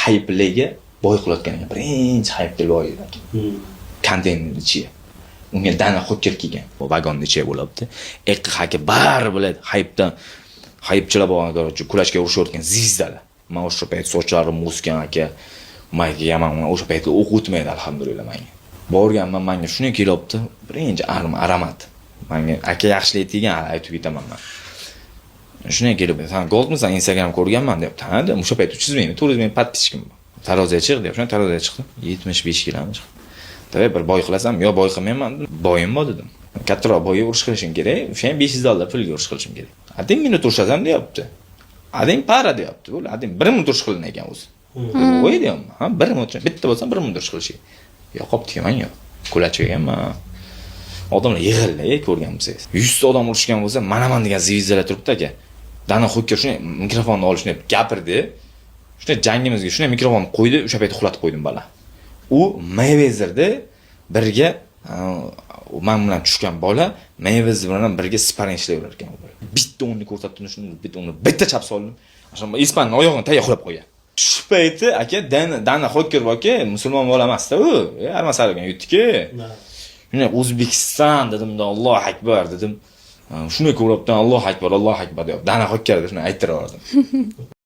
haypliga boy qilayotgan ekan. Birinchi haypli boy ekan. Konteyner ichiga. Unga Dana Hokker kelgan. Bu vagonning ichiga bo'libdi. Haqi bar biladi haypchilar bo'lgan korоче, kulachga urushayotgan zizdalar. Men o'sha payt sochlarim o'sgan aka. Menga yaman o'sha paytda o'q o'tmaydi alhamdulillah menga. Borganman menga shunday kelibdi. Birinchi aramat. Menga aka yaxshilik degan aytib ketaman men. Shunday kelib, "Sen Goldmisan, Instagram ko'rganman" debdi. Ha, dedim, o'sha payt 300 ming, 400 ming podpiskim bor. Taroziga chiq deb, shunday taroziga chiqdim. 75 kilometr chiqdi. Davay bir boy qilasam, "Yo, boy qilmayman" dedim. "Boyim bor" dedim. "Kattaroq boyga urush qilishim kerak, o'sha ham 500 dollar pulga urush qilishim kerak." "Ading minut urishasam" deyapti. "Ading para" deyapti. Bu ading 1 minut urush qilin ekan o'zi. Voy deyapman. Ha, 1 minut, bitta bo'lsa 1 minut urush qilish. Yo'qop deyman yo. Kulachgaman. Odamlar yig'ildi, ko'rgan bo'lsangiz. 100 ta odam urushgan bo'lsa, "Mana-man" degan zivizlar turibdi aka. Dana Hokker shunday mikrofonni olishni gapirdi. Shunday jangimizga shunday mikrofonni qo'ydi, o'sha paytda uxlatib qo'ydim bala. U Mayvezerda birga men bilan tushgan bola Mayvezer bilan birga sparring ishlayverar ekan. Bitta o'nni ko'rsatdim, shuni bitta chap soldim. O'sha ispanning oyog'ini tayoq qilib qo'ygan. Tush payti aka Dana Hokker aka, musulmon bola emas-da u. Armasalgan yutdiki. Shunday O'zbekiston dedim-da, Allohu akbar dedim. Shunday ko'ribdan Allohu akbar deb Dana Hokker deb shuni aytiraverdim.